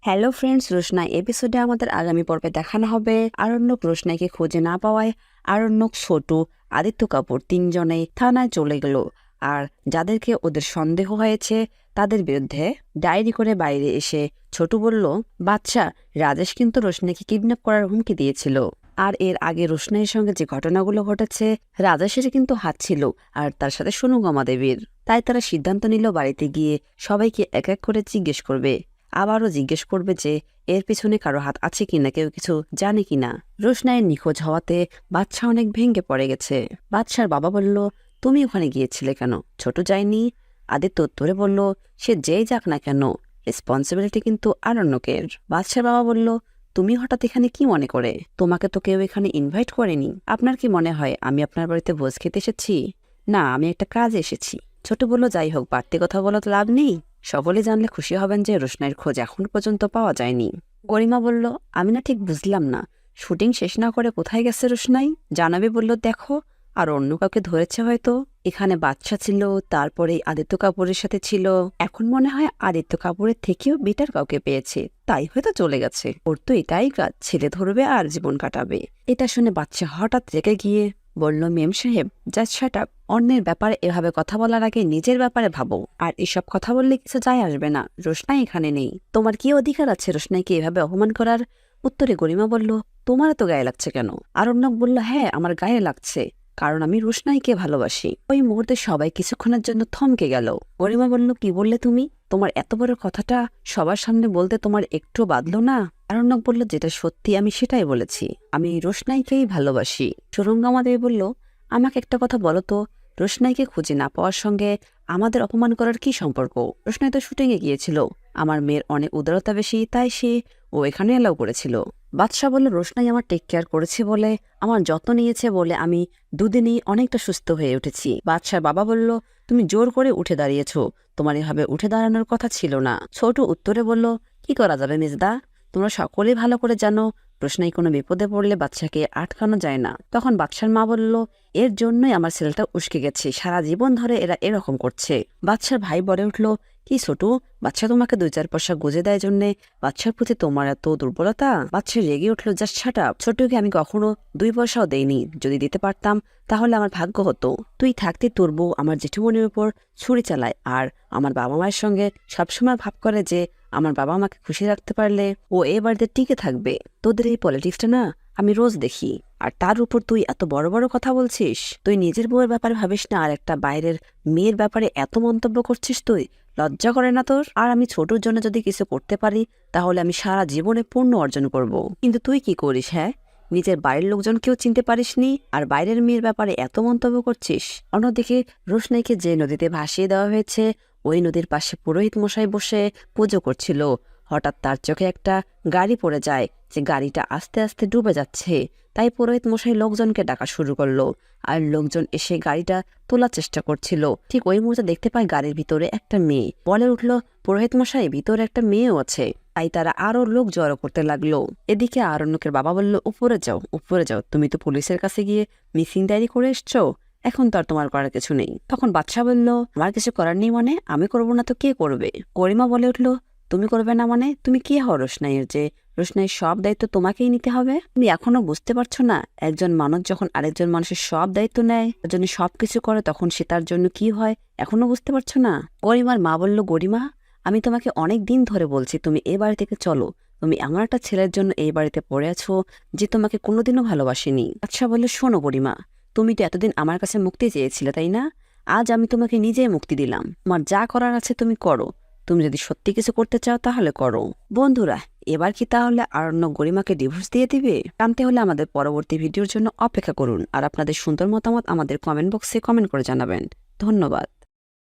Hello friends, রোশনাই এপিসোডে আমাদের আগামী পর্বে দেখানো হবে আরণ্যক রোশনাইকে খুঁজে না পাওয়ায় আরণ্যক, ছোটু, আদিত্য কাপুর তিনজনেই থানায় চলে গেল। আর যাদেরকে ওদের সন্দেহ হয়েছে তাদের বিরুদ্ধে ডায়েরি করে বাইরে এসে ছোটু বলল, বাচ্চা, রাজেশ কিন্তু রোশনাইকে কিডন্যাপ করার হুমকি দিয়েছিল। আর এর আগে রোশনাইয়ের সঙ্গে যে ঘটনাগুলো ঘটেছে, রাজেশের কিন্তু হাত ছিল আর তার সাথে সোনুগমা দেবীর। তাই তারা সিদ্ধান্ত নিল বাড়িতে গিয়ে সবাইকে এক এক করে জিজ্ঞেস করবে। আবারও জিজ্ঞেস করবে যে এর পিছনে কারো হাত আছে কিনা, কেউ কিছু জানে কিনা। রোশনাইয়ের নিখোঁজ হওয়াতে বাদশা অনেক ভেঙে পড়ে গেছে। বাদশার বাবা বলল, তুমি ওখানে গিয়েছিলে কেন? ছোট যায়নি। আদিত্য উত্তরে বলল, সে যেই যাক না কেন, রেসপন্সিবিলিটি কিন্তু আরণ্যকের। বাদশার বাবা বলল, তুমি হঠাৎ এখানে কি মনে করে? তোমাকে তো কেউ এখানে ইনভাইট করেনি। আপনার কি মনে হয় আমি আপনার বাড়িতে ভোজ খেতে এসেছি? না, আমি একটা কাজে এসেছি। ছোট বলল, যাই হোক, বাড়তি কথা বলা তো লাভ নেই। সকলে জানলে খুশি হবেন যে রোশনাইয়ের খোঁজ এখন পর্যন্ত পাওয়া যায়নি। গরিমা বলল, আমি না ঠিক বুঝলাম না, শুটিং শেষ না করে কোথায় গেছে রোশনাই? জানাবে বলল, দেখো, আর অন্য কাউকে ধরেছে হয়তো। এখানে বাচ্চা ছিল, তারপরে আদিত্য কাপুরের সাথে ছিল। এখন মনে হয় আদিত্য কাপুরের থেকেও বেটার কাউকে পেয়েছে, তাই হয়তো চলে গেছে। ওর তো এটাই কাজ, ছেলে ধরবে আর জীবন কাটাবে। এটা শুনে বাচ্চা হঠাৎ রেগে গিয়ে বলল, মেম সাহেব, জাস্ট শাট আপ। অন্যের ব্যাপারে এভাবে কথা বলার আগে নিজের ব্যাপারে ভাবো। আর এসব কথা বললে কিছু যায় আসবে না। রোশনাই এখানে নেই। তোমার কি অধিকার আছে রোশনাইকে এভাবে অপমান করার? উত্তরে গরিমা বলল, তোমার তো গায়ে লাগছে কেন? আরণ্যক বলল, হ্যাঁ, আমার গায়ে লাগছে, কারণ আমি রোশনাইকে ভালোবাসি। ওই মুহূর্তে সবাই কিছুক্ষণের জন্য থমকে গেল। গরিমা বলল, কি বললে তুমি? তোমার এত বড় কথাটা সবার সামনে বলতে তোমার একটু বাধলো না? আরণ্যক বলল, যেটা সত্যি আমি সেটাই বলেছি, আমি রোশনাইকেই ভালোবাসি। সুরঙ্গমা দেবী বলল, আমাকে একটা কথা বলো তো, রোশনাইকে খুঁজে না পাওয়ার সঙ্গে আমাদের অপমান করার কি সম্পর্ক? রোশনাই তো শুটিংয়ে গিয়েছিল। আমার মেয়ের অনেক উদারতা বেশি, তাই ও এখানে এলাও করেছিল। বাদশাহ বলল, রোশনাই আমার টেক কেয়ার করেছে বলে, আমার যত্ন নিয়েছে বলে আমি দুদিনেই অনেকটা সুস্থ হয়ে উঠেছি। বাদশার বাবা বলল, তুমি জোর করে উঠে দাঁড়িয়েছ, তোমার এভাবে উঠে দাঁড়ানোর কথা ছিল না। ছোট উত্তরে বলল, কি করা যাবে মিসদা, তোমরা সকলেই ভালো করে জানো রোশনাই কোনো বিপদে পড়লে বাচ্চাকে আটকানো যায় না। তখন বাদশার মা বলল, এর জন্যই আমার ছেলেটা উস্কে গেছে, সারা জীবন ধরে এরা এরকম করছে। বাদশার ভাই বলে উঠল, কি ছোটু, বাচ্চা তোমাকে 2-4 পয়সা গুজে দেয় জন্যে বাচ্চার প্রতি তোমার এত দুর্বলতা? বাচ্চা রেগে উঠল, জাস্ট শাট আপ। ছোটুকে আমি কখনো 2 পয়সাও দেইনি। যদি দিতে পারতাম তাহলে আমার ভাগ্য হতো। তুই থাকতে তোর বউ আমার জেঠুমনির উপর ছুরি চালায়, আর আমার বাবা মায়ের সঙ্গে সবসময় ভাব করে যে আমার বাবা মাকে খুশি রাখতে পারলে ও এ বাড়িতে টিকে থাকবে। তোদের এই পলিটিক্সটা না আমি রোজ দেখি। আর তার উপর তুই এত বড় বড় কথা বলছিস। তুই নিজের বউয়ের ব্যাপারে ভাবিস না, আর একটা বাইরের মেয়ের ব্যাপারে এত মন্তব্য করছিস তুই? লজ্জা করে না তোর? আর আমি ছোটর জন্য যদি কিছু করতে পারি তাহলে আমি সারা জীবনে পূর্ণ অর্জন করব। কিন্তু তুই কি করিস? হ্যাঁ, নিজের বাড়ির লোকজনকেও চিনতে পারিসনি, আর বাইরের মেয়ের ব্যাপারে এত মন্তব্য করছিস। অন্যদিকে রোশনাইকে যে নদীতে ভাসিয়ে দেওয়া হয়েছে, ওই নদীর পাশে পুরোহিত মশাই বসে পুজো করছিল। হঠাৎ তার চোখে একটা গাড়ি পড়ে যায়, যে গাড়িটা আস্তে আস্তে ডুবে যাচ্ছে। তাই পুরোহিত মশাই লোকজনকে ডাকা শুরু করলো, আর লোকজন এসে গাড়িটা তোলার চেষ্টা করছিল। ঠিক ওই মুহূর্তে দেখতে পায় গাড়ির ভিতরে একটা মেয়ে। বলে উঠল, পুরোহিত মশাই, ভিতরে একটা মেয়েও আছে। তাই তারা আরো লোক জড়ো করতে লাগলো। এদিকে আরণ্যকের বাবা বলল, উপরে যাও, উপরে যাও, তুমি তো পুলিশের কাছে গিয়ে মিসিং ডায়েরি করে এসছো, এখন তো আর তোমার করার কিছু নেই। তখন বাদশা বলল, আমার কিছু করার নেই মানে? আমি করবো না তো কে করবে? গরিমা বলে উঠল, তুমি করবে না মানে? তুমি কে হও রোশনাইয়ের যে রোশনাইয়ের সব দায়িত্ব তোমাকেই নিতে হবে? তুমি এখনো বুঝতে পারছো না, একজন মানুষ যখন আরেকজন মানুষের সব দায়িত্ব নেয়, তার জন্য সবকিছু করে, তখন সে তার জন্য কি হয় এখনো বুঝতে পারছো না? গরিমার মা বলল, গরিমা, আমি তোমাকে অনেক দিন ধরে বলছি তুমি এ বাড়ি থেকে চলো। তুমি এমন একটা ছেলের জন্য এই বাড়িতে পড়ে আছো যে তোমাকে কোনোদিনও ভালোবাসেনি। আচ্ছা বললে, শোনো গরিমা, তুমি তো এতদিন আমার কাছে মুক্তি চেয়েছিলে, তাই না? আজ আমি তোমাকে নিজেই মুক্তি দিলাম। তোমার যা করার আছে তুমি করো। তুমি যদি সত্যি কিছু করতে চাও তাহলে করো। বন্ধুরা, এবার কি তাহলে আরণ্যক গরিমাকে ডিভোর্স দিয়ে দিবে? জানতে হলে আমাদের পরবর্তী ভিডিওর জন্য অপেক্ষা করুন। আর আপনাদের সুন্দর মতামত আমাদের কমেন্ট বক্সে কমেন্ট করে জানাবেন। ধন্যবাদ।